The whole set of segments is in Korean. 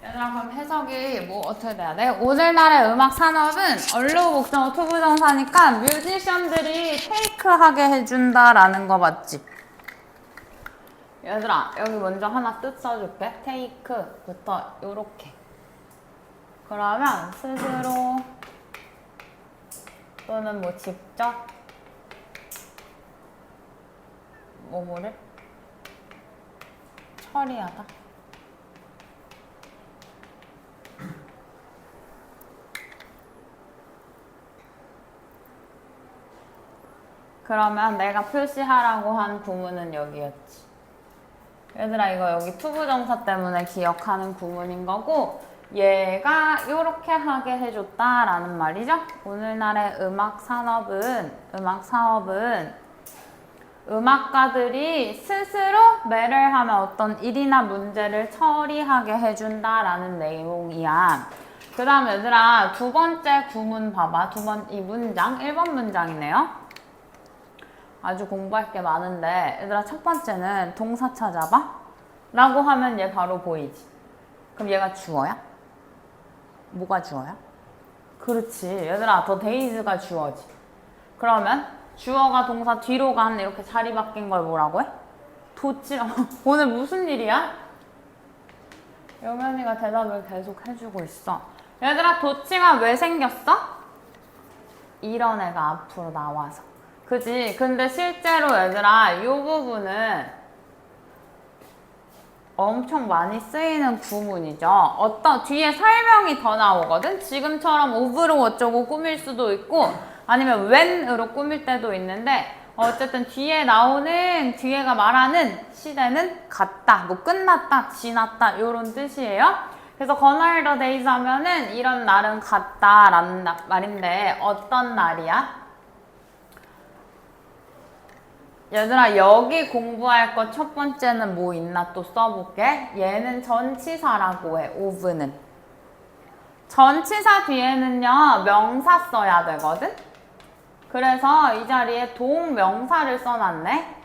얘들아, 그럼 해석이 뭐 어떻게 돼야 돼? 오늘날의 음악 산업은 얼로 목적어 투부정사니까 뮤지션들이 테이크하게 해준다라는 거 맞지? 얘들아, 여기 먼저 하나 뜻 써줄게. 테이크부터 요렇게. 그러면 스스로 또는 뭐 직접 뭐를 처리하다. 그러면 내가 표시하라고 한 구문은 여기였지. 얘들아, 이거 여기 투부정사 때문에 기억하는 구문인 거고, 얘가 이렇게 하게 해줬다라는 말이죠. 오늘날의 음악 사업은 음악가들이 스스로 매를 하면 어떤 일이나 문제를 처리하게 해준다라는 내용이야. 그 다음 얘들아, 두 번째 구문 봐봐. 이 문장, 1번 문장이네요. 아주 공부할 게 많은데, 얘들아, 첫 번째는 동사 찾아봐 라고 하면 얘 바로 보이지. 그럼 얘가 주어야? 뭐가 주어야? 그렇지. 얘들아, 더 데이즈가 주어지. 그러면 주어가 동사 뒤로 간 이렇게 자리 바뀐 걸 뭐라고 해? 도치라. 오늘 무슨 일이야? 영현이가 대답을 계속 해주고 있어. 얘들아, 도치가 왜 생겼어? 이런 애가 앞으로 나와서. 그지? 근데 실제로 얘들아, 이 부분은 엄청 많이 쓰이는 구문이죠. 어떤 뒤에 설명이 더 나오거든? 지금처럼 of로 어쩌고 꾸밀 수도 있고 아니면 when으로 꾸밀 때도 있는데 어쨌든 뒤에가 말하는 시대는 갔다, 뭐 끝났다, 지났다 이런 뜻이에요. 그래서 gone are the days 하면은 이런 날은 갔다라는 말인데 어떤 날이야? 얘들아, 여기 공부할 거 첫 번째는 뭐 있나 또 써볼게. 얘는 전치사라고 해, of는. 전치사 뒤에는요, 명사 써야 되거든? 그래서 이 자리에 동명사를 써놨네.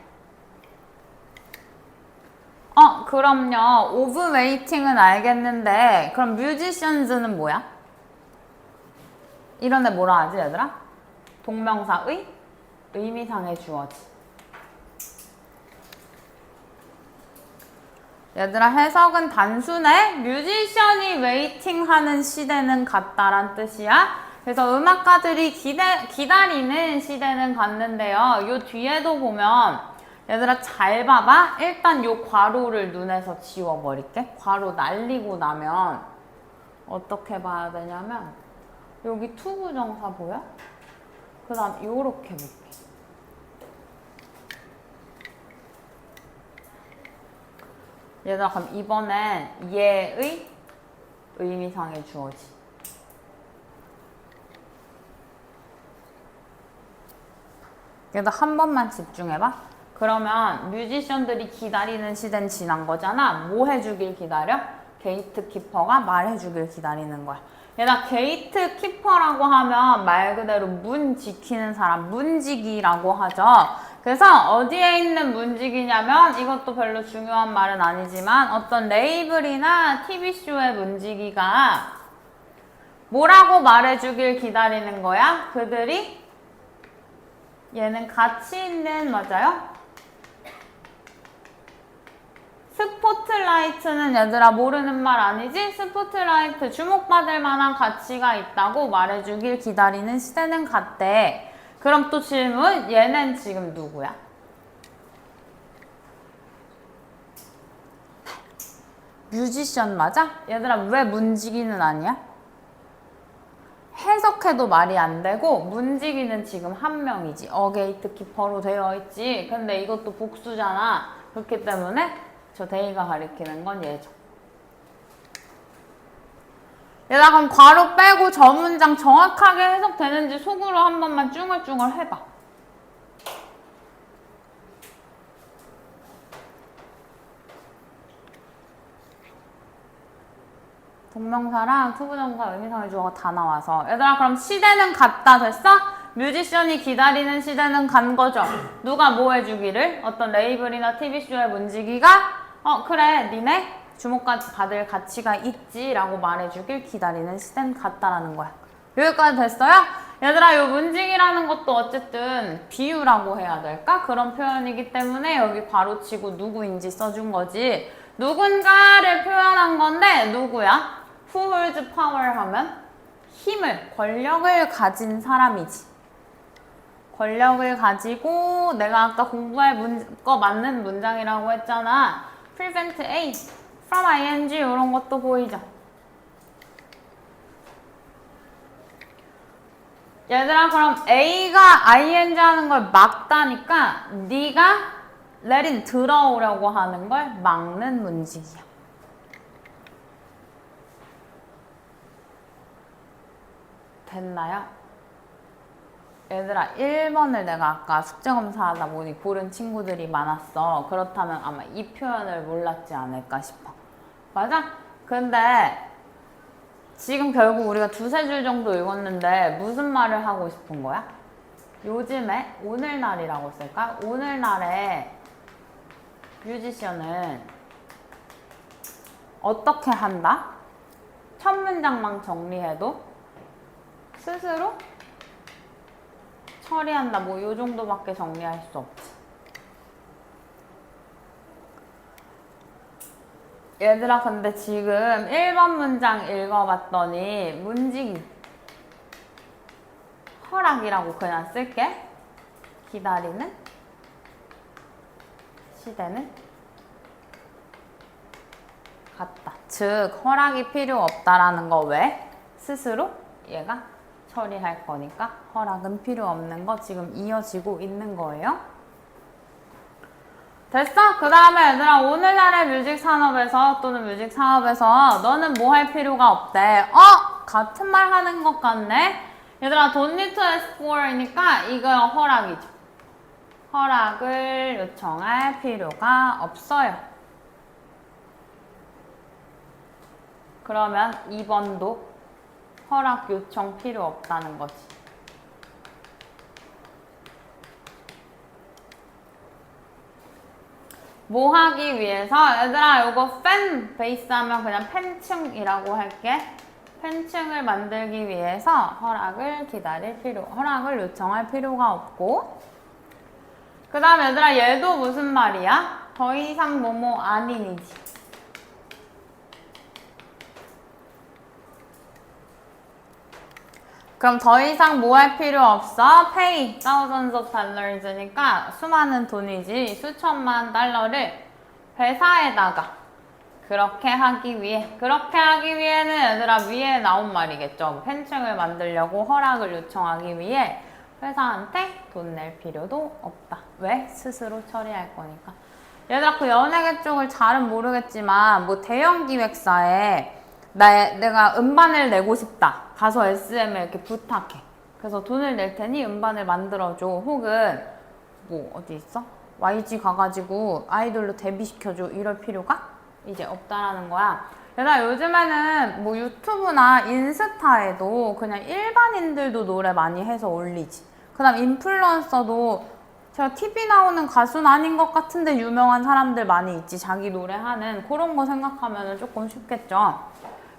그럼요. of waiting은 알겠는데, 그럼 musicians는 뭐야? 이런 애 뭐라 하지, 얘들아? 동명사의 의미상의 주어지. 얘들아, 해석은 단순해. 뮤지션이 웨이팅 하는 시대는 갔다란 뜻이야. 그래서 음악가들이 기다리는 시대는 갔는데요. 요 뒤에도 보면 얘들아 잘 봐봐. 일단 요 괄호를 눈에서 지워버릴게. 괄호 날리고 나면 어떻게 봐야 되냐면 여기 투부정사 보여? 그 다음 요렇게 볼게. 얘들아, 그럼 이번엔 얘의 의미상의 주어지. 얘들아, 한 번만 집중해봐. 그러면 뮤지션들이 기다리는 시대는 지난 거잖아. 뭐 해주길 기다려? 게이트키퍼가 말해주길 기다리는 거야. 얘들아, 게이트키퍼라고 하면 말 그대로 문 지키는 사람, 문지기라고 하죠. 그래서 어디에 있는 문지기냐면 이것도 별로 중요한 말은 아니지만 어떤 레이블이나 TV쇼의 문지기가 뭐라고 말해주길 기다리는 거야? 그들이 얘는 가치 있는, 맞아요? 스포트라이트는 얘들아 모르는 말 아니지? 스포트라이트 주목받을 만한 가치가 있다고 말해주길 기다리는 시대는 갔대. 그럼 또 질문, 얘는 지금 누구야? 뮤지션 맞아? 얘들아, 왜 문지기는 아니야? 해석해도 말이 안 되고 문지기는 지금 한 명이지. 게이트키퍼로 되어 있지. 근데 이것도 복수잖아. 그렇기 때문에 저 데이가 가리키는 건 얘죠. 얘들아, 그럼 괄호 빼고 저 문장 정확하게 해석되는지 속으로 한 번만 쭝얼쭝얼 해봐. 동명사랑 투부정사 의미상의 주어가 다 나와서. 얘들아, 그럼 시대는 갔다 됐어? 뮤지션이 기다리는 시대는 간 거죠. 누가 뭐 해주기를? 어떤 레이블이나 TV쇼의 문지기가 그래, 니네 주목받을 가치가 있지라고 말해주길 기다리는 시대는 같다라는 거야. 여기까지 됐어요? 얘들아, 이 문직이라는 것도 어쨌든 비유라고 해야 될까? 그런 표현이기 때문에 여기 괄호치고 누구인지 써준 거지. 누군가를 표현한 건데 누구야? Who holds power 하면 힘을, 권력을 가진 사람이지. 권력을 가지고 내가 아까 공부할 거 맞는 문장이라고 했잖아. prevent A from ing 이런 것도 보이죠. 얘들아, 그럼 A가 ing 하는 걸 막다니까 네가 let in 들어오려고 하는 걸 막는 문직이야. 됐나요? 얘들아, 1번을 내가 아까 숙제검사하다 보니 고른 친구들이 많았어. 그렇다면 아마 이 표현을 몰랐지 않을까 싶어. 맞아? 근데 지금 결국 우리가 두세 줄 정도 읽었는데 무슨 말을 하고 싶은 거야? 요즘에 오늘날이라고 쓸까? 오늘날의 뮤지션은 어떻게 한다? 첫 문장만 정리해도 스스로 처리한다. 뭐 요 정도밖에 정리할 수 없지. 얘들아, 근데 지금 1번 문장 읽어봤더니 문직이 허락이라고 그냥 쓸게. 기다리는 시대는 같다. 즉 허락이 필요 없다라는 거. 왜? 스스로 얘가 처리할 거니까 허락은 필요 없는 거 지금 이어지고 있는 거예요. 됐어? 그 다음에 얘들아, 오늘날의 뮤직 산업에서 또는 뮤직 사업에서 너는 뭐 할 필요가 없대. 같은 말 하는 것 같네. 얘들아, don't need to ask for 이니까 이거 허락이죠. 허락을 요청할 필요가 없어요. 그러면 2번도 허락 요청 필요 없다는 거지. 뭐 하기 위해서? 얘들아, 요거 팬 베이스 하면 그냥 팬층이라고 할게. 팬층을 만들기 위해서 허락을 허락을 요청할 필요가 없고. 그 다음 얘들아, 얘도 무슨 말이야? 더 이상 뭐뭐 아닌이지. 그럼 더 이상 뭐 할 필요 없어? pay thousands of dollars니까 수많은 돈이지, 수천만 달러를 회사에다가 그렇게 하기 위해는 얘들아 위에 나온 말이겠죠. 팬층을 만들려고 허락을 요청하기 위해 회사한테 돈 낼 필요도 없다. 왜? 스스로 처리할 거니까. 얘들아, 그 연예계 쪽을 잘은 모르겠지만 뭐 대형 기획사에 내가 음반을 내고 싶다. 가서 SM에 이렇게 부탁해. 그래서 돈을 낼 테니 음반을 만들어줘. 혹은 뭐 어디 있어? YG 가가지고 아이돌로 데뷔시켜줘. 이럴 필요가 이제 없다라는 거야. 얘들아, 요즘에는 뭐 유튜브나 인스타에도 그냥 일반인들도 노래 많이 해서 올리지. 그 다음 인플루언서도 제가 TV 나오는 가수는 아닌 것 같은데 유명한 사람들 많이 있지. 자기 노래하는 그런 거 생각하면 조금 쉽겠죠.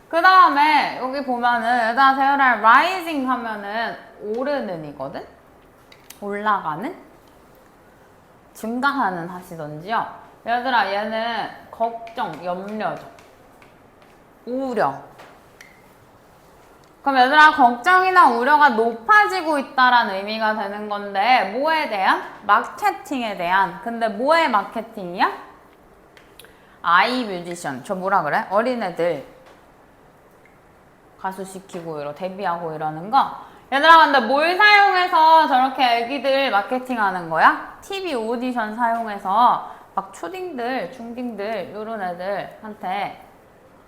그 다음에 여기 보면은 얘들아, 세열아, rising 하면은 오르는 이거든? 올라가는? 증가하는 하시던지요. 얘들아, 얘는 걱정, 염려죠. 우려. 그럼 얘들아, 걱정이나 우려가 높아지고 있다라는 의미가 되는 건데 뭐에 대한? 마케팅에 대한. 근데 뭐의 마케팅이야? 아이 뮤지션. 저 뭐라 그래? 어린애들 가수시키고 데뷔하고 이러는 거. 얘들아, 근데 뭘 사용해서 저렇게 애기들 마케팅하는 거야? TV 오디션 사용해서 막 초딩들, 중딩들 요런 애들한테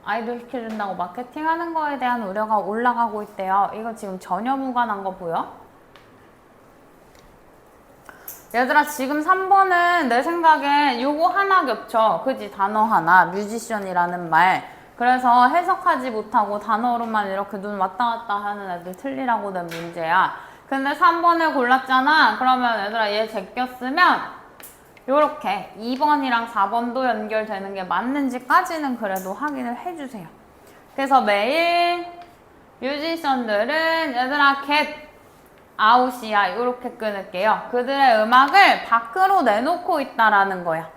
아이돌 시켜준다고 마케팅하는 거에 대한 우려가 올라가고 있대요. 이거 지금 전혀 무관한 거 보여? 얘들아, 지금 3번은 내 생각엔 요거 하나 겹쳐. 그지? 단어 하나. 뮤지션이라는 말. 그래서 해석하지 못하고 단어로만 이렇게 눈 왔다 갔다 하는 애들 틀리라고 된 문제야. 근데 3번을 골랐잖아. 그러면 얘들아, 얘 제꼈으면 요렇게 2번이랑 4번도 연결되는 게 맞는지까지는 그래도 확인을 해주세요. 그래서 매일 뮤지션들은 얘들아 get out이야. 요렇게 끊을게요. 그들의 음악을 밖으로 내놓고 있다라는 거야.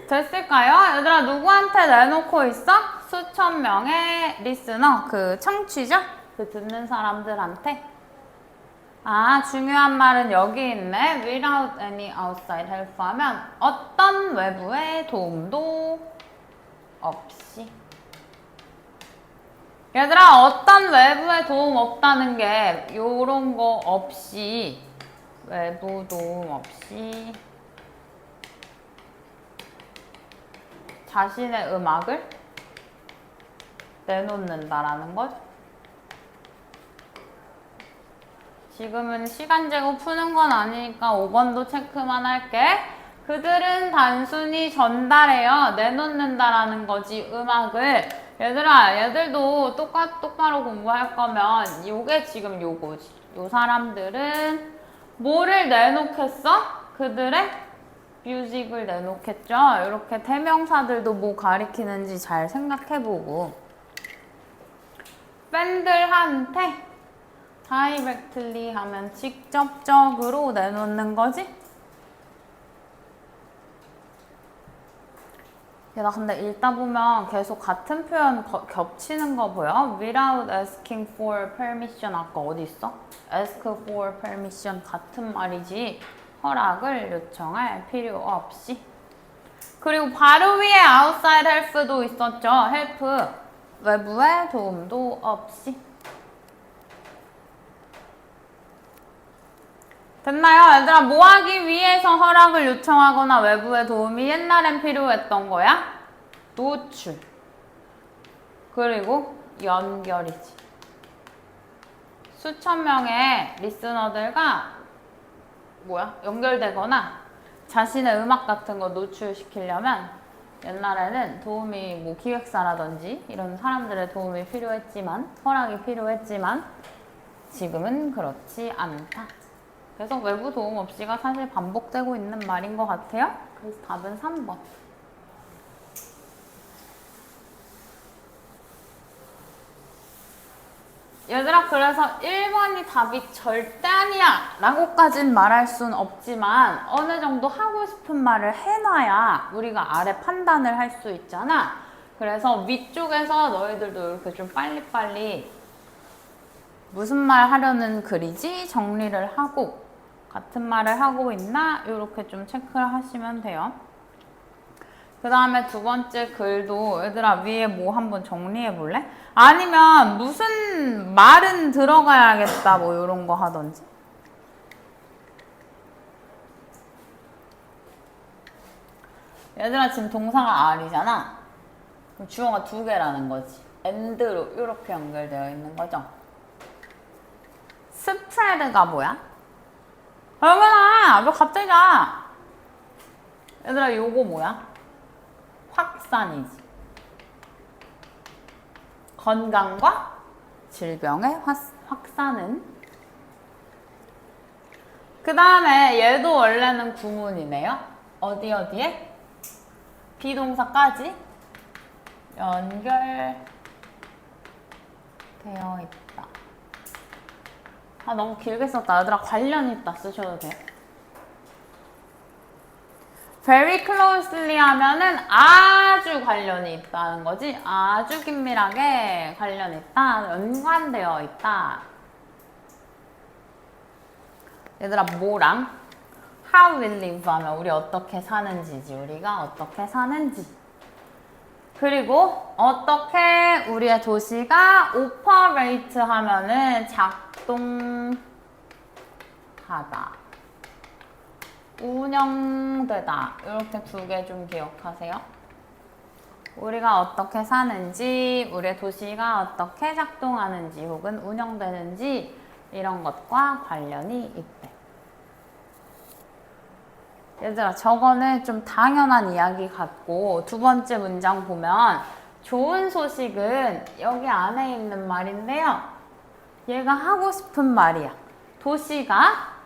됐을까요? 얘들아 누구한테 내놓고 있어? 수천 명의 리스너, 그 청취자? 그 듣는 사람들한테. 아, 중요한 말은 여기 있네. Without any outside help 하면 어떤 외부의 도움도 없이. 얘들아 어떤 외부의 도움 없다는 게 요런 거 없이, 외부 도움 없이 자신의 음악을 내놓는다라는 거죠. 지금은 시간 재고 푸는 건 아니니까 5번도 체크만 할게. 그들은 단순히 전달해요. 내놓는다라는 거지, 음악을. 얘들아, 얘들도 똑바로 공부할 거면 요게 지금 요거지. 요 사람들은 뭐를 내놓겠어? 그들의 뮤직을 내놓겠죠. 이렇게 대명사들도 뭐 가리키는지 잘 생각해보고. 팬들한테 directly 하면 직접적으로 내놓는 거지? 나 근데 읽다 보면 계속 같은 표현 겹치는 거 보여? Without asking for permission 아까 어디 있어? Ask for permission 같은 말이지. 허락을 요청할 필요 없이. 그리고 바로 위에 outside help도 있었죠. help, 외부의 도움도 없이. 됐나요? 얘들아 뭐 하기 위해서 허락을 요청하거나 외부의 도움이 옛날엔 필요했던 거야? 노출. 그리고 연결이지. 수천 명의 리스너들과 연결되거나 자신의 음악 같은 거 노출시키려면 옛날에는 도움이 뭐 기획사라든지 이런 사람들의 도움이 필요했지만, 허락이 필요했지만 지금은 그렇지 않다. 그래서 외부 도움 없이가 사실 반복되고 있는 말인 것 같아요. 그래서 답은 3번. 얘들아 그래서 1번이 답이 절대 아니야 라고까진 말할 순 없지만 어느 정도 하고 싶은 말을 해놔야 우리가 아래 판단을 할 수 있잖아. 그래서 위쪽에서 너희들도 이렇게 좀 빨리빨리 무슨 말 하려는 글이지 정리를 하고 같은 말을 하고 있나 이렇게 좀 체크를 하시면 돼요. 그 다음에 두 번째 글도 얘들아 위에 뭐 한번 정리해 볼래? 아니면 무슨 말은 들어가야겠다 뭐 이런 거 하던지. 얘들아 지금 동사가 R이잖아. 그럼 주어가 두 개라는 거지. and로 이렇게 연결되어 있는 거죠. spread가 뭐야? 영현아 왜 갑자기 가? 얘들아 요거 뭐야? 확산이지. 건강과 질병의 확산은. 그 다음에 얘도 원래는 구문이네요. 어디에? 비동사까지 연결되어 있다. 아 너무 길게 썼다. 얘들아 관련 있다 쓰셔도 돼요. very closely 하면은 아주 관련이 있다는 거지. 아주 긴밀하게 관련 있다. 연관되어 있다. 얘들아 뭐랑? how we live 하면 우리 어떻게 사는지지. 우리가 어떻게 사는지. 그리고 어떻게 우리의 도시가 operate 하면은 작동하다. 운영되다. 이렇게 두 개 좀 기억하세요. 우리가 어떻게 사는지, 우리의 도시가 어떻게 작동하는지 혹은 운영되는지 이런 것과 관련이 있대. 얘들아 저거는 좀 당연한 이야기 같고 두 번째 문장 보면 좋은 소식은 여기 안에 있는 말인데요. 얘가 하고 싶은 말이야. 도시가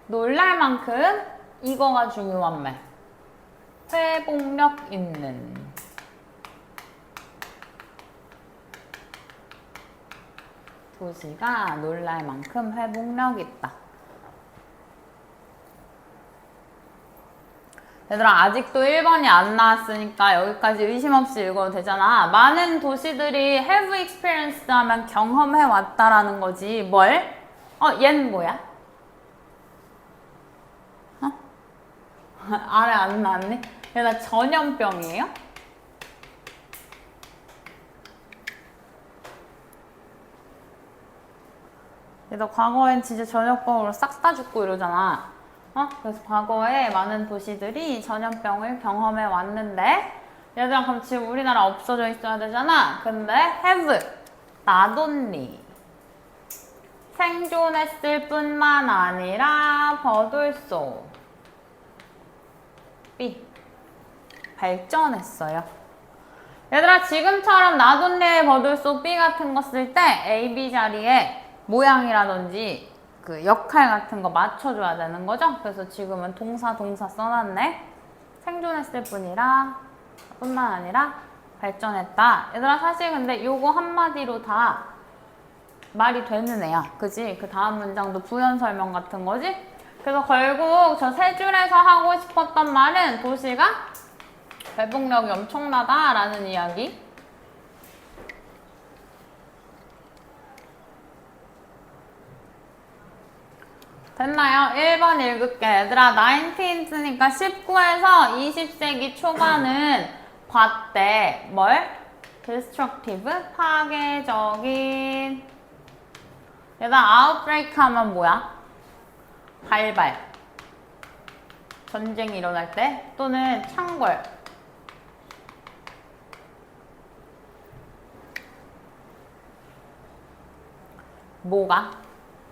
놀랄 만큼 이거가 중요한 말. 회복력 있는. 도시가 놀랄 만큼 회복력 있다. 얘들아 아직도 1번이 안 나왔으니까 여기까지 의심 없이 읽어도 되잖아. 많은 도시들이 have experienced 하면 경험해 왔다라는 거지. 뭘? 얘는 뭐야? 아래 안 나왔네? 얘가 전염병이에요? 얘도 과거엔 진짜 전염병으로 싹 다 죽고 이러잖아. 그래서 과거에 많은 도시들이 전염병을 경험해 왔는데 얘들아 그럼 지금 우리나라 없어져 있어야 되잖아. 근데 have, not only 생존했을 뿐만 아니라 버들소 B 발전했어요. 얘들아 지금처럼 not only, 버들소 B 같은 거 쓸 때 A, B 자리에 모양이라든지 그 역할 같은 거 맞춰줘야 되는 거죠. 그래서 지금은 동사 써놨네. 생존했을 뿐만 아니라 발전했다. 얘들아 사실 근데 요거 한마디로 다 말이 되는 애야. 그지? 그 다음 문장도 부연 설명 같은 거지? 그래서 결국 저 세 줄에서 하고 싶었던 말은 도시가 회복력이 엄청나다 라는 이야기. 됐나요? 1번 읽을게. 얘들아 19쓰니까 19에서 20세기 초반은 봤대. 뭘? destructive, 파괴적인. 얘들아 outbreak 하면 뭐야? 발발. 전쟁이 일어날 때 또는 창궐. 뭐가?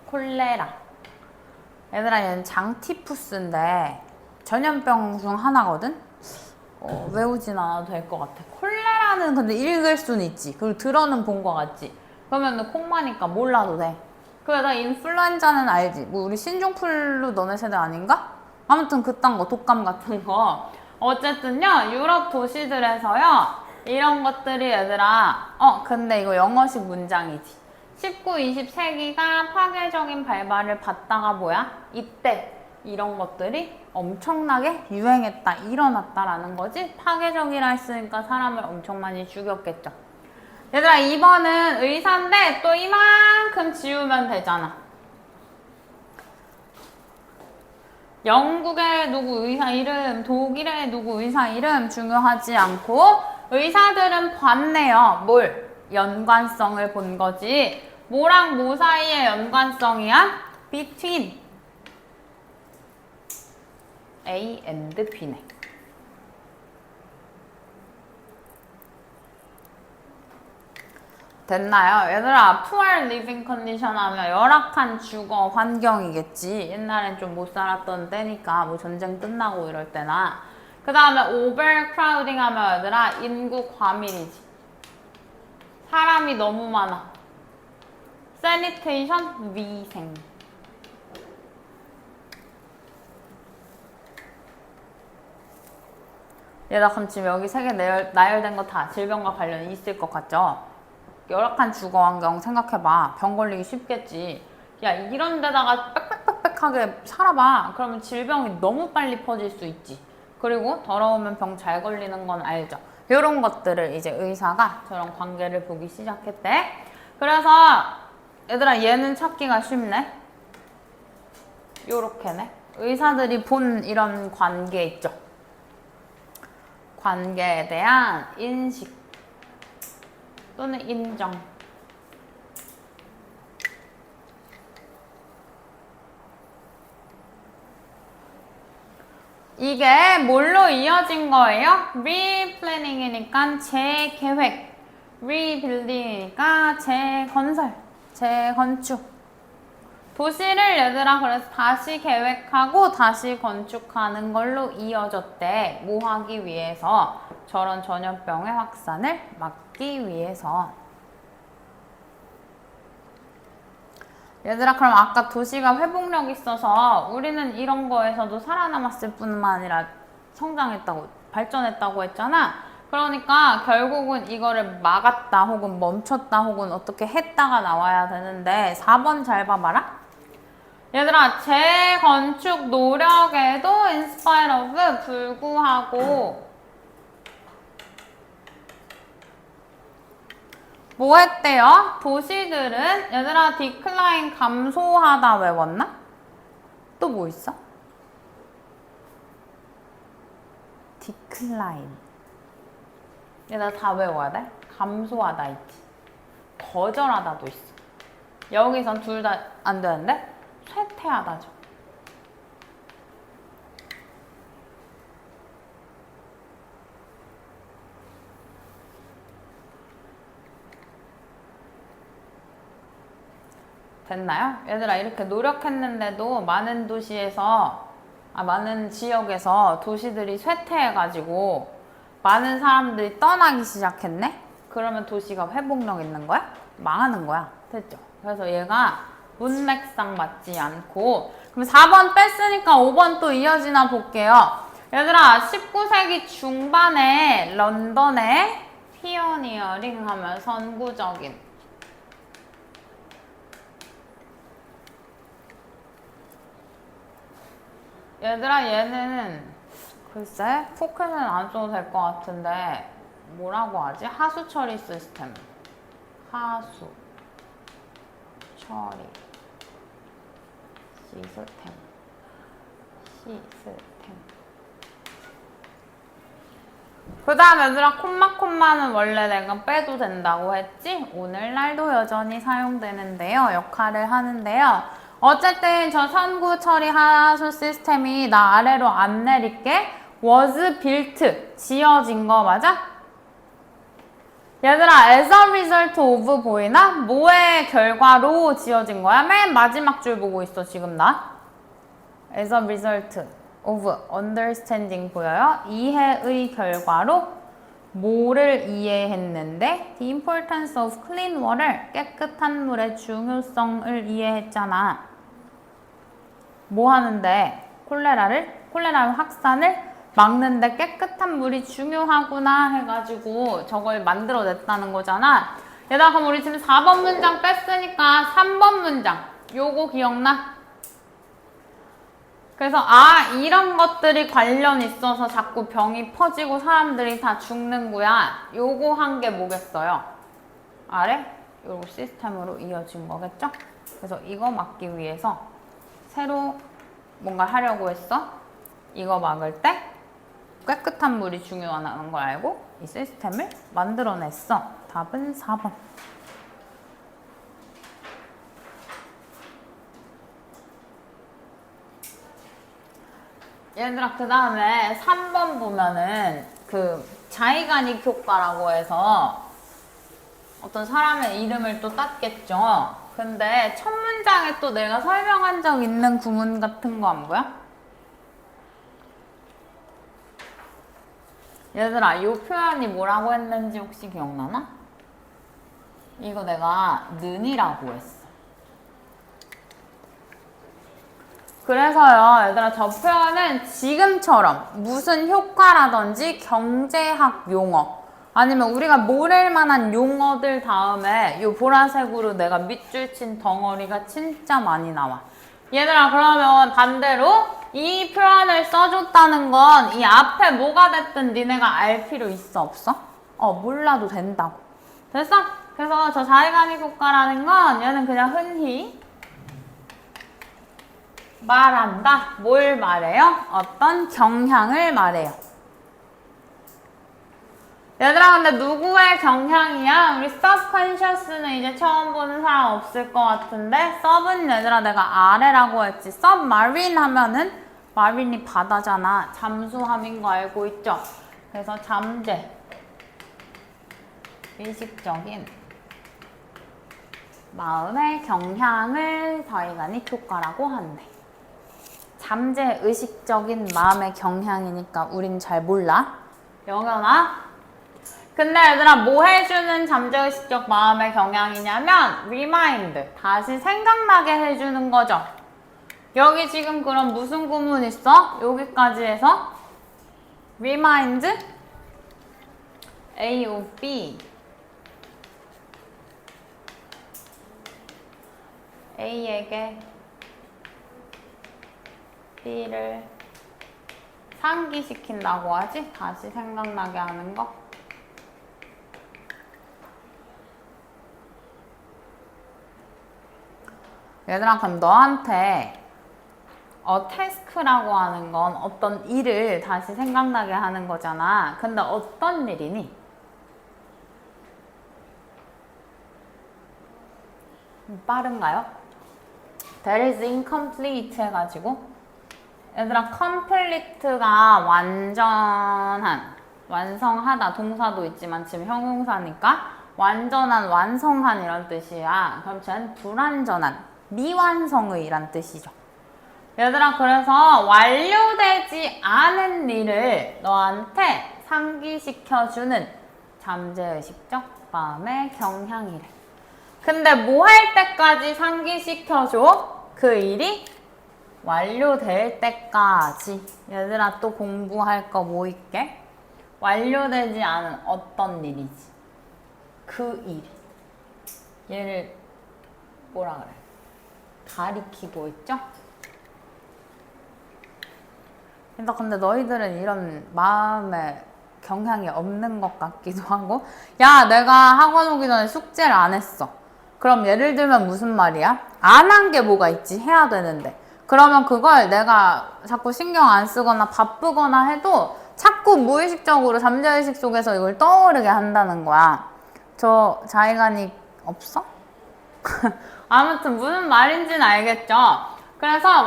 콜레라. 얘들아 얘는 장티푸스인데 전염병 중 하나거든? 외우진 않아도 될 것 같아. 콜레라는 근데 읽을 수는 있지. 그리고 들어는 본 것 같지. 그러면 콩마니까 몰라도 돼. 그래서 인플루엔자는 알지. 뭐 우리 신종플루 너네 세대 아닌가? 아무튼 그딴 거 독감 같은 거. 어쨌든요 유럽 도시들에서요 이런 것들이 얘들아 근데 이거 영어식 문장이지. 19, 20세기가 파괴적인 발발을 받다가 뭐야? 이때 이런 것들이 엄청나게 유행했다, 일어났다라는 거지. 파괴적이라 했으니까 사람을 엄청 많이 죽였겠죠. 얘들아 2번은 의사인데 또 이만큼 지우면 되잖아. 영국의 누구 의사 이름, 독일의 누구 의사 이름 중요하지 않고 의사들은 봤네요. 뭘? 연관성을 본 거지. 뭐랑 뭐 사이의 연관성이야? between A and B네. 됐나요? 얘들아 poor living condition 하면 열악한 주거 환경이겠지. 옛날엔 좀 못 살았던 때니까 뭐 전쟁 끝나고 이럴 때나. 그 다음에 overcrowding 하면 얘들아 인구 과밀이지. 사람이 너무 많아. sanitation 위생. 얘들아 그럼 지금 여기 세 개 나열된 거 다 질병과 관련이 있을 것 같죠? 열악한 주거 환경 생각해봐. 병 걸리기 쉽겠지. 야 이런 데다가 빽빽빽빽하게 살아봐. 그러면 질병이 너무 빨리 퍼질 수 있지. 그리고 더러우면 병 잘 걸리는 건 알죠. 이런 것들을 이제 의사가 저런 관계를 보기 시작했대. 그래서 얘들아 얘는 찾기가 쉽네. 요렇게네. 의사들이 본 이런 관계 있죠. 관계에 대한 인식 또는 인정. 이게 뭘로 이어진 거예요? replanning이니까 재계획, rebuilding이니까 재건설, 재건축. 도시를 얘들아 그래서 다시 계획하고 다시 건축하는 걸로 이어졌대. 뭐 하기 위해서? 저런 전염병의 확산을 막기 위해서. 얘들아, 그럼 아까 도시가 회복력 있어서 우리는 이런 거에서도 살아남았을 뿐만 아니라 성장했다고, 발전했다고 했잖아. 그러니까 결국은 이거를 막았다 혹은 멈췄다 혹은 어떻게 했다가 나와야 되는데 4번 잘 봐봐라. 얘들아, 재건축 노력에도 in spite of 불구하고 뭐 했대요? 도시들은 얘들아 decline 감소하다 외웠나? 또 뭐 있어? decline 얘들아 다 외워야 돼? 감소하다 있지. 거절하다도 있어. 여기선 둘 다 안 되는데? 쇠퇴하다죠. 됐나요? 얘들아 이렇게 노력했는데도 많은 도시에서 많은 지역에서 도시들이 쇠퇴해가지고 많은 사람들이 떠나기 시작했네? 그러면 도시가 회복력 있는 거야? 망하는 거야. 됐죠? 그래서 얘가 문맥상 맞지 않고 그럼 4번 뺐으니까 5번 또 이어지나 볼게요. 얘들아 19세기 중반에 런던에 피어니어링 하면 선구적인 얘들아 얘는 글쎄 포켓은 안 써도 될 것 같은데 뭐라고 하지? 하수 처리 시스템 하수 처리 시스템 그 다음 얘들아 콤마는 원래 내가 빼도 된다고 했지? 오늘날도 여전히 사용되는데요. 역할을 하는데요. 어쨌든 저 선구 처리 하수 시스템이 나 아래로 안 내릴게 was built 지어진 거 맞아? 얘들아 as a result of 보이나? 뭐의 결과로 지어진 거야? 맨 마지막 줄 보고 있어 지금 나 as a result of understanding 보여요? 이해의 결과로 뭐를 이해했는데 the importance of clean water 깨끗한 물의 중요성을 이해했잖아. 뭐 하는데? 콜레라 확산을 막는데 깨끗한 물이 중요하구나 해가지고 저걸 만들어냈다는 거잖아. 얘들아 그럼 우리 지금 4번 문장 뺐으니까 3번 문장 요거 기억나? 그래서 이런 것들이 관련 있어서 자꾸 병이 퍼지고 사람들이 다 죽는구야. 요거 한 게 뭐겠어요? 아래? 요거 시스템으로 이어진 거겠죠? 그래서 이거 막기 위해서 새로 뭔가 하려고 했어. 이거 막을 때 깨끗한 물이 중요하다는 걸 알고 이 시스템을 만들어냈어. 답은 4번. 얘들아 그 다음에 3번 보면은 그 자이가닉 효과라고 해서 어떤 사람의 이름을 또 땄겠죠. 근데 첫 문장에 또 내가 설명한 적 있는 구문 같은 거 안 보여? 얘들아 이 표현이 뭐라고 했는지 혹시 기억나나? 이거 내가 는이라고 했어. 그래서요 얘들아 저 표현은 지금처럼 무슨 효과라든지 경제학 용어 아니면 우리가 모를 만한 용어들 다음에 이 보라색으로 내가 밑줄 친 덩어리가 진짜 많이 나와. 얘들아 그러면 반대로 이 표현을 써줬다는 건 이 앞에 뭐가 됐든 니네가 알 필요 있어 없어? 몰라도 된다고. 됐어? 그래서 저 자의간이 효과라는 건 얘는 그냥 흔히 말한다. 뭘 말해요? 어떤 경향을 말해요. 얘들아 근데 누구의 경향이야? 우리 subconscious는 이제 처음 보는 사람 없을 것 같은데 sub은 얘들아 내가 아래라고 했지. submarine 하면은 마린이 바다잖아. 잠수함인 거 알고 있죠? 그래서 잠재 의식적인 마음의 경향을 자의간이 효과라고 한대. 잠재 의식적인 마음의 경향이니까 우린 잘 몰라. 영현아 근데 얘들아 뭐 해주는 잠재의식적 마음의 경향이냐면 remind, 다시 생각나게 해주는 거죠. 여기 지금 그럼 무슨 구문 있어? 여기까지 해서 remind A of B, A에게 B를 상기시킨다고 하지? 다시 생각나게 하는 거. 얘들아 그럼 너한테 태스크라고 하는 건 어떤 일을 다시 생각나게 하는 거잖아. 근데 어떤 일이니? 빠른가요? That is incomplete 해가지고 얘들아 complete가 완성하다 동사도 있지만 지금 형용사니까 완전한, 완성한 이런 뜻이야. 그럼 쟤는 불완전한, 미완성의 이란 뜻이죠. 얘들아 그래서 완료되지 않은 일을 너한테 상기시켜주는 잠재의식적 마음의 경향이래. 근데 뭐 할 때까지 상기시켜줘? 그 일이 완료될 때까지. 얘들아 또 공부할 거 뭐 있게? 완료되지 않은 어떤 일이지? 그 일이. 얘를 뭐라 그래? 가리키고 있죠? 근데 너희들은 이런 마음의 경향이 없는 것 같기도 하고. 야, 내가 학원 오기 전에 숙제를 안 했어. 그럼 예를 들면 무슨 말이야? 안 한 게 뭐가 있지? 해야 되는데. 그러면 그걸 내가 자꾸 신경 안 쓰거나 바쁘거나 해도 자꾸 무의식적으로 잠재의식 속에서 이걸 떠오르게 한다는 거야. 저 자의관이 없어? 아무튼 무슨 말인지는 알겠죠? 그래서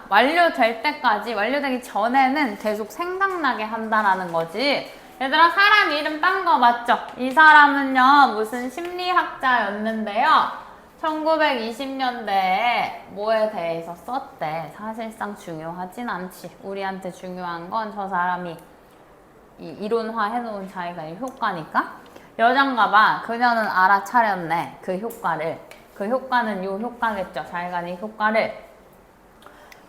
완료될 때까지, 완료되기 전에는 계속 생각나게 한다라는 거지. 얘들아 사람 이름 딴 거 맞죠? 이 사람은요 무슨 심리학자였는데요 1920년대에 뭐에 대해서 썼대. 사실상 중요하진 않지. 우리한테 중요한 건 저 사람이 이 이론화 해놓은 자기가 효과니까. 여잔가 봐. 그녀는 알아차렸네. 그 효과를. 그 효과는 요 효과겠죠. 자기가 이 효과를.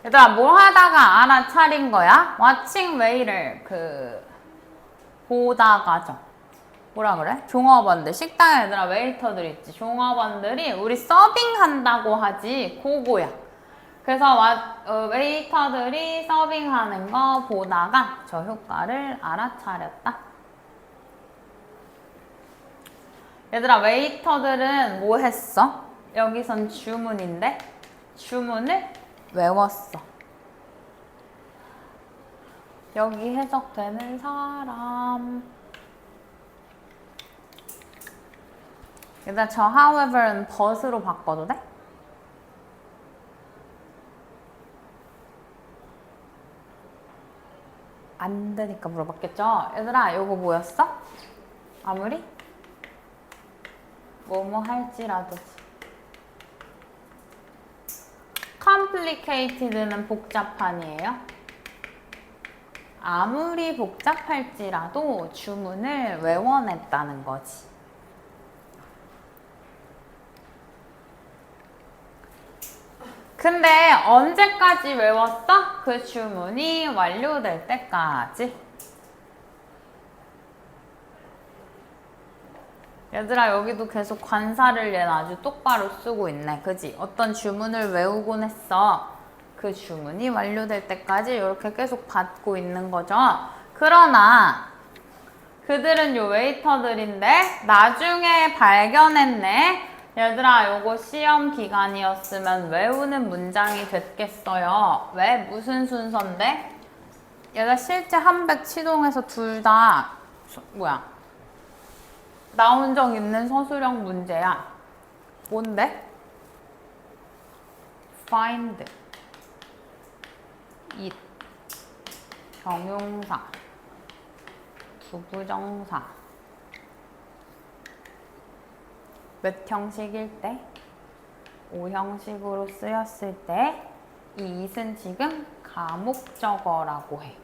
얘들아 뭘 하다가 알아차린 거야? watching waiter, 보다가죠. 뭐라 그래? 종업원들. 식당에 얘들아 웨이터들 있지. 종업원들이 우리 서빙한다고 하지. 그거야. 그래서 웨이터들이 서빙하는 거 보다가 저 효과를 알아차렸다. 얘들아 웨이터들은 뭐 했어? 여기선 주문인데 주문을 외웠어. 여기 해석되는 사람. 일단 저 however는 but으로 바꿔도 돼? 안 되니까 물어봤겠죠? 얘들아 요거 뭐였어? 아무리 뭐뭐 할지라도지. complicated는 복잡한이에요. 아무리 복잡할지라도 주문을 외워냈다는 거지. 근데 언제까지 외웠어? 그 주문이 완료될 때까지. 얘들아 여기도 계속 관사를 얘는 아주 똑바로 쓰고 있네. 그지? 어떤 주문을 외우곤 했어. 그 주문이 완료될 때까지 이렇게 계속 받고 있는 거죠. 그러나 그들은 요 웨이터들인데 나중에 발견했네. 얘들아 요거 시험 기간이었으면 외우는 문장이 됐겠어요. 왜? 무슨 순서인데? 얘가 실제 한백 치동에서 둘 다 나온 적 있는 서술형 문제야. 뭔데? find, it, 정용사, 부부정사. 몇 형식일 때? 5형식으로 쓰였을 때 이 it은 지금 가목적어라고 해.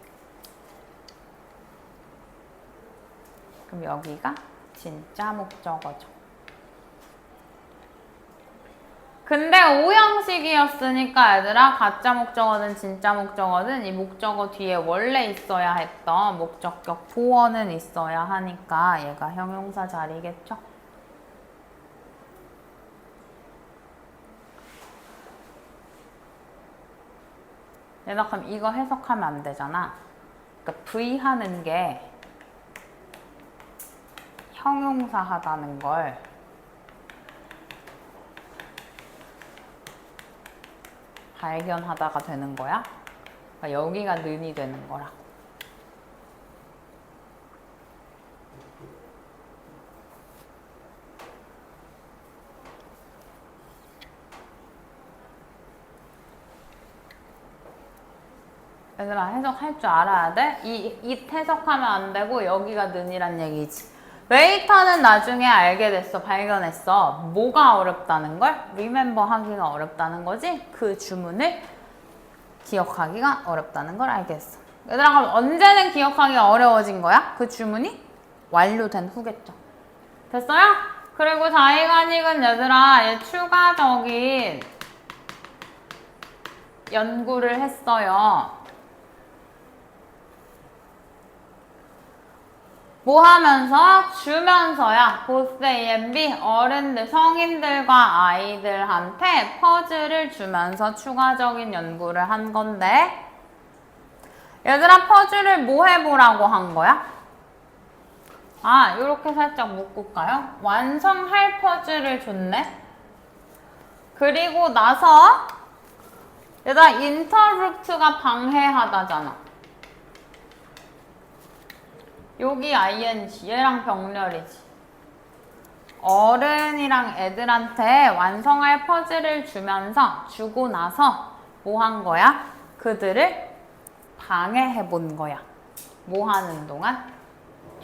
그럼 여기가 진짜 목적어죠. 근데 오형식이었으니까 얘들아 가짜 목적어든 진짜 목적어든 이 목적어 뒤에 원래 있어야 했던 목적격 보어는 있어야 하니까 얘가 형용사 자리겠죠. 얘들아 그럼 이거 해석하면 안 되잖아. 그러니까 V 하는 게 형용사 하다는 걸 발견하다가 되는 거야. 그러니까 여기가 는이 되는 거라. 얘들아 해석할 줄 알아야 돼. 이 해석하면 안 되고 여기가 는이란 얘기지. 웨이터는 나중에 알게 됐어. 발견했어. 뭐가 어렵다는 걸? 리멤버 하기가 어렵다는 거지. 그 주문을 기억하기가 어렵다는 걸 알겠어. 얘들아 그럼 언제는 기억하기가 어려워진 거야? 그 주문이 완료된 후겠죠. 됐어요? 그리고 자의관익은 얘들아 얘 추가적인 연구를 했어요. 뭐 하면서? 주면서야. 보스 A&B 어른들, 성인들과 아이들한테 퍼즐을 주면서 추가적인 연구를 한 건데 얘들아 퍼즐을 뭐 해보라고 한 거야? 아, 요렇게 살짝 묶을까요? 완성할 퍼즐을 줬네? 그리고 나서 얘들아 인터루프트가 방해하다잖아. 여기 ing 얘랑 병렬이지. 어른이랑 애들한테 완성할 퍼즐을 주고 나서 뭐 한 거야? 그들을 방해해 본 거야. 뭐 하는 동안?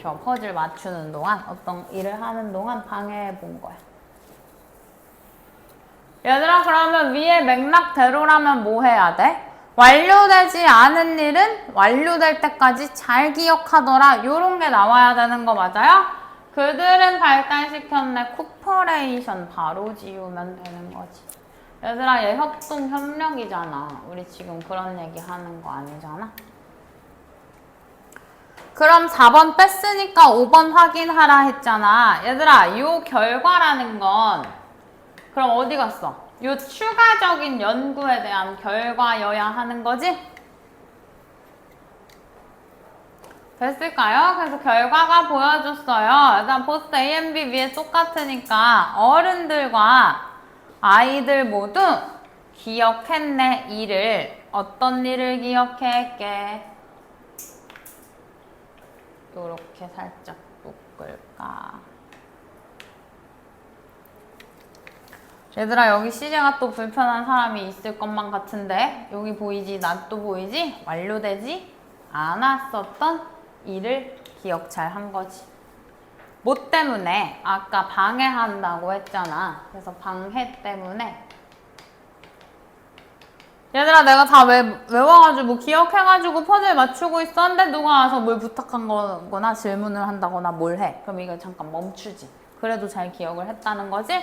저 퍼즐 맞추는 동안 어떤 일을 하는 동안 방해해 본 거야. 얘들아 그러면 위에 맥락대로라면 뭐 해야 돼? 완료되지 않은 일은 완료될 때까지 잘 기억하더라. 요런 게 나와야 되는 거 맞아요? 그들은 발달시켰네. 쿠퍼레이션 바로 지우면 되는 거지. 얘들아 얘 협동 협력이잖아. 우리 지금 그런 얘기 하는 거 아니잖아. 그럼 4번 뺐으니까 5번 확인하라 했잖아. 얘들아 요 결과라는 건 그럼 어디 갔어? 요 추가적인 연구에 대한 결과여야 하는 거지? 됐을까요? 그래서 결과가 보여줬어요. 일단 보스 A&B 위에 똑같으니까 어른들과 아이들 모두 기억했네. 일을. 어떤 일을 기억했게? 요렇게 살짝 묶을까? 얘들아 여기 시제가 또 불편한 사람이 있을 것만 같은데 여기 보이지? 나 또 보이지? 완료되지 않았었던 일을 기억 잘 한 거지. 뭐 때문에? 아까 방해한다고 했잖아. 그래서 방해 때문에 얘들아 내가 다 외워가지고 기억해가지고 퍼즐 맞추고 있었는데 누가 와서 뭘 부탁한 거거나 질문을 한다거나 뭘 해. 그럼 이거 잠깐 멈추지. 그래도 잘 기억을 했다는 거지.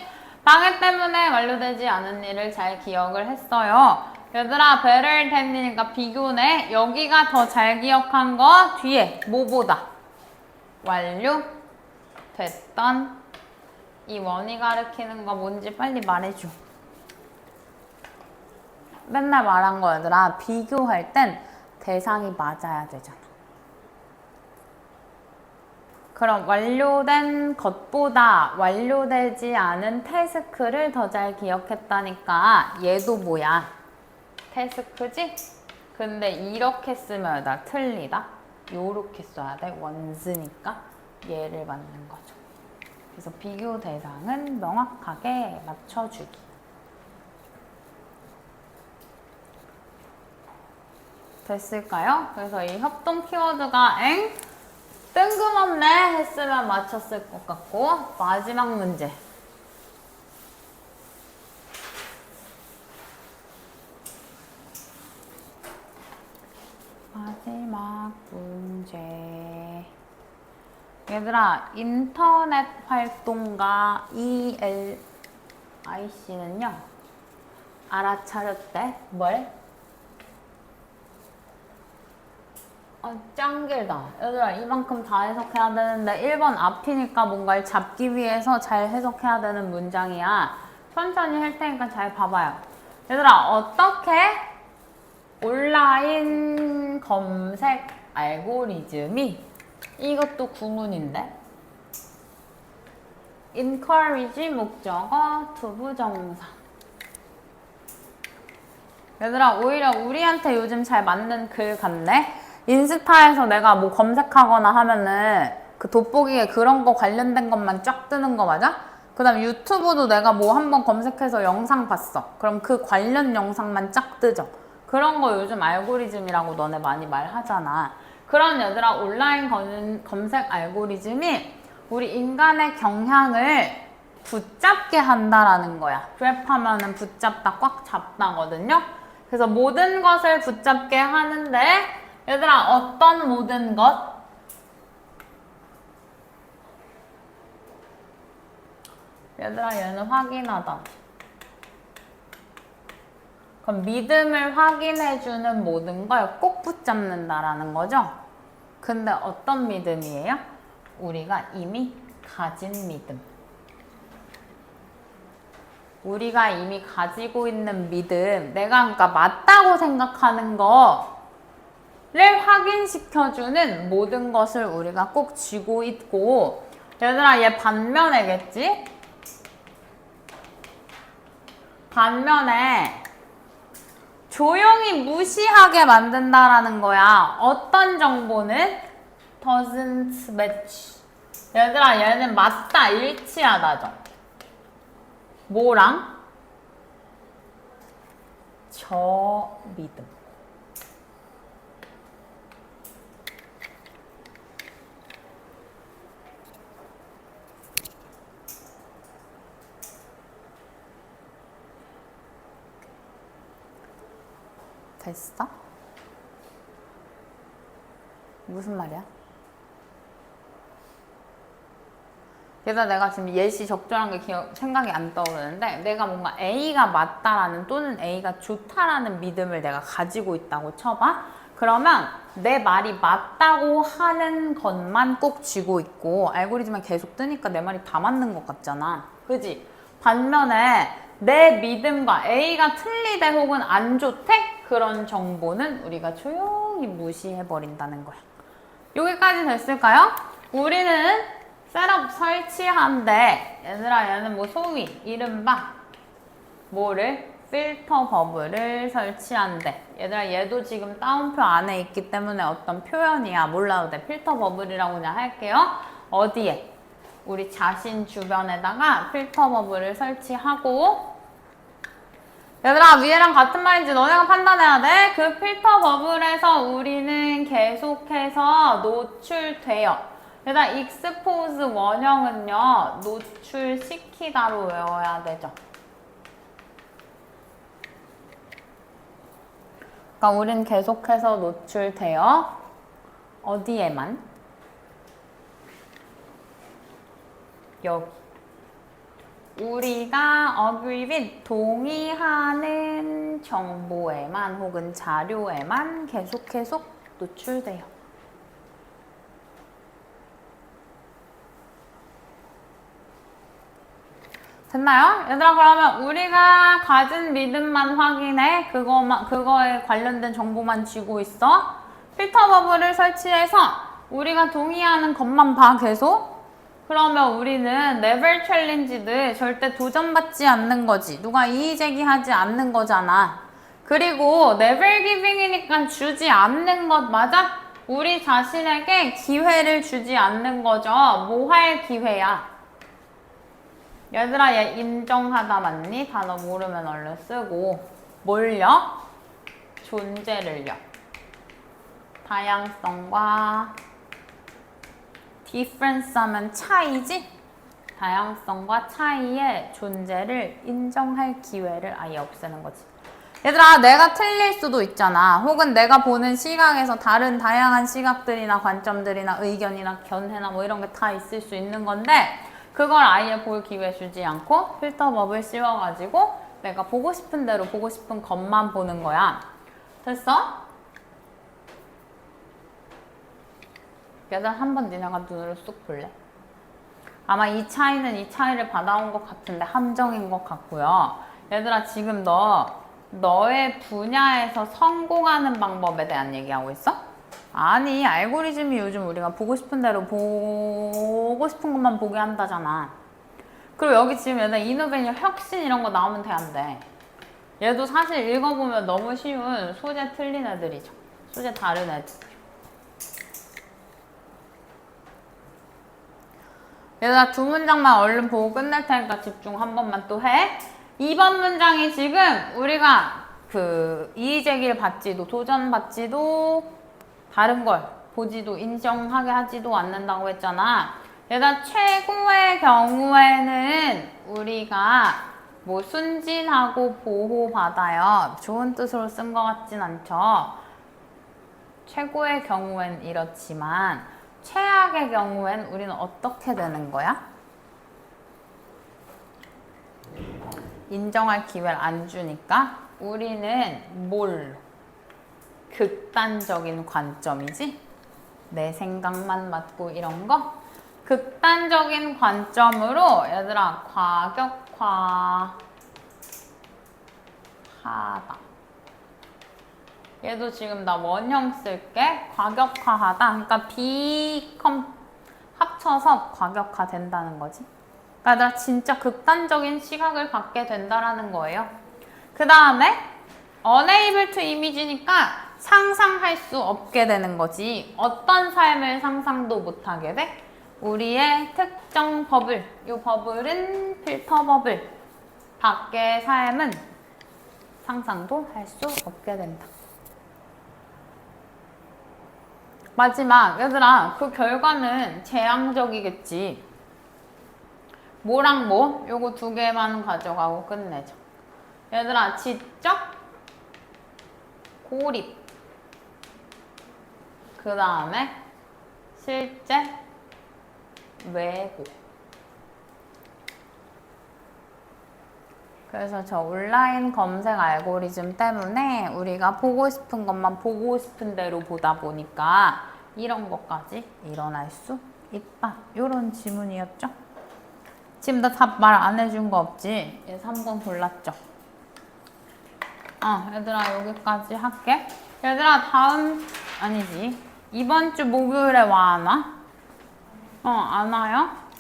방해 때문에 완료되지 않은 일을 잘 기억을 했어요. 얘들아 better than이니까 비교네. 여기가 더 잘 기억한 거 뒤에 뭐보다 완료됐던 이 원이 가리키는 거 뭔지 빨리 말해줘. 맨날 말한 거 얘들아 비교할 땐 대상이 맞아야 되잖아. 그럼 완료된 것보다 완료되지 않은 태스크를 더 잘 기억했다니까 얘도 뭐야? 태스크지? 근데 이렇게 쓰면 나 틀리다? 요렇게 써야 돼. 원스니까 얘를 맞는 거죠. 그래서 비교 대상은 명확하게 맞춰주기. 됐을까요? 그래서 이 협동 키워드가 뜬금없네 했으면 맞췄을 것 같고 마지막 문제. 마지막 문제. 얘들아, 인터넷 활동가 ELIC는요, 알아차렸대. 뭘? 짱 길다. 얘들아, 이만큼 다 해석해야 되는데 1번 앞이니까 뭔가를 잡기 위해서 잘 해석해야 되는 문장이야. 천천히 할 테니까 잘 봐봐요. 얘들아, 어떻게 온라인 검색 알고리즘이, 이것도 구문인데, encourage 목적어 투부정사. 얘들아, 오히려 우리한테 요즘 잘 맞는 글 같네? 인스타에서 내가 뭐 검색하거나 하면은 그 돋보기에 그런 거 관련된 것만 쫙 뜨는 거 맞아? 그 다음 유튜브도 내가 뭐 한번 검색해서 영상 봤어. 그럼 그 관련 영상만 쫙 뜨죠. 그런 거 요즘 알고리즘이라고 너네 많이 말하잖아. 그런 얘들아, 온라인 검색 알고리즘이 우리 인간의 경향을 붙잡게 한다라는 거야. 그랩하면은 붙잡다, 꽉 잡다거든요. 그래서 모든 것을 붙잡게 하는데, 얘들아, 어떤 모든 것? 얘들아, 얘는 확인하다. 그럼 믿음을 확인해주는 모든 걸 꼭 붙잡는다라는 거죠? 근데 어떤 믿음이에요? 우리가 이미 가진 믿음. 우리가 이미 가지고 있는 믿음, 내가 그러니까 맞다고 생각하는 거를 확인시켜주는 모든 것을 우리가 꼭 쥐고 있고, 얘들아, 얘 반면에겠지? 반면에 조용히 무시하게 만든다라는 거야. 어떤 정보는 doesn't match. 얘들아, 얘는 맞다, 일치하다죠. 뭐랑? 저 믿음. 됐어? 무슨 말이야? 그래서 내가 지금 예시 적절한 게 생각이 안 떠오르는데, 내가 뭔가 A가 맞다라는 또는 A가 좋다라는 믿음을 내가 가지고 있다고 쳐봐. 그러면 내 말이 맞다고 하는 것만 꼭 쥐고 있고, 알고리즘에 계속 뜨니까 내 말이 다 맞는 것 같잖아. 그지? 반면에 내 믿음과 A가 틀리대 혹은 안 좋대? 그런 정보는 우리가 조용히 무시해버린다는 거야. 여기까지 됐을까요? 우리는 셋업 설치한데, 얘들아, 얘는 뭐 소위 이른바 뭐를? 필터 버블을 설치한대. 얘들아, 얘도 지금 따옴표 안에 있기 때문에 어떤 표현이야. 몰라도 돼. 필터 버블이라고 그냥 할게요. 어디에? 우리 자신 주변에다가 필터 버블을 설치하고, 얘들아, 위에랑 같은 말인지 너네가 판단해야 돼. 그 필터 버블에서 우리는 계속해서 노출돼요. 얘들아, 익스포즈 원형은요, 노출시키다로 외워야 되죠. 그러니까 우린 계속해서 노출돼요. 어디에만? 여기. 우리가 agree with, 동의하는 정보에만 혹은 자료에만 계속 노출돼요. 됐나요? 얘들아, 그러면 우리가 가진 믿음만 확인해. 그거에 관련된 정보만 쥐고 있어. 필터 버블을 설치해서 우리가 동의하는 것만 봐, 계속. 그러면 우리는 never challenge드, 절대 도전받지 않는 거지. 누가 이의제기하지 않는 거잖아. 그리고 never giving이니까 주지 않는 것 맞아? 우리 자신에게 기회를 주지 않는 거죠. 뭐 할 기회야? 얘들아, 얘 인정하다 맞니? 단어 모르면 얼른 쓰고. 뭘요? 존재를요. 다양성과 difference 하면 차이지? 다양성과 차이의 존재를 인정할 기회를 아예 없애는 거지. 얘들아, 내가 틀릴 수도 있잖아. 혹은 내가 보는 시각에서 다른 다양한 시각들이나 관점들이나 의견이나 견해나 뭐 이런 게 다 있을 수 있는 건데 그걸 아예 볼 기회 주지 않고 필터법을 씌워가지고 내가 보고 싶은 대로 보고 싶은 것만 보는 거야. 됐어? 얘들아, 한번 니네가 눈으로 쑥 볼래? 아마 이 차이는 이 차이를 받아온 것 같은데 함정인 것 같고요. 얘들아, 지금 너의 분야에서 성공하는 방법에 대한 얘기하고 있어? 아니, 알고리즘이 요즘 우리가 보고 싶은 대로 보고 싶은 것만 보게 한다잖아. 그리고 여기 지금 얘들 이노베이션 혁신 이런 거 나오면 돼, 안 돼? 얘도 사실 읽어보면 너무 쉬운 소재 틀린 애들이죠. 소재 다른 애들. 얘들아, 두 문장만 얼른 보고 끝낼 테니까 집중 한 번만 또 해. 2번 문장이 지금 우리가 그 이의제기를 받지도 도전받지도 다른 걸 보지도 인정하게 하지도 않는다고 했잖아. 얘들아, 최고의 경우에는 우리가 뭐 순진하고 보호받아요. 좋은 뜻으로 쓴 것 같진 않죠. 최고의 경우엔 이렇지만 최악의 경우엔 우리는 어떻게 되는 거야? 인정할 기회를 안 주니까 우리는 뭘? 극단적인 관점이지? 내 생각만 맞고 이런 거? 극단적인 관점으로 얘들아 과격화하다. 얘도 지금 나 원형 쓸게. 과격화하다. 그러니까 합쳐서 과격화된다는 거지. 그러니까 얘들아 진짜 극단적인 시각을 갖게 된다라는 거예요. 그 다음에 unable to image니까 상상할 수 없게 되는 거지. 어떤 삶을 상상도 못하게 돼? 우리의 특정 버블, 이 버블은 필터 버블 밖의 삶은 상상도 할 수 없게 된다. 마지막, 얘들아, 그 결과는 재앙적이겠지. 뭐랑 뭐? 요거 두 개만 가져가고 끝내자. 얘들아, 지적, 고립. 그 다음에 실제, 왜곡. 그래서 저 온라인 검색 알고리즘 때문에 우리가 보고 싶은 것만 보고 싶은 대로 보다 보니까 이런 것까지 일어날 수 있다. 이런 지문이었죠. 지금 나 답 말 안 해준 거 없지? 얘 3번 골랐죠? 얘들아 여기까지 할게. 얘들아 아니지. 이번 주 목요일에 와, 안 와? 안 와요?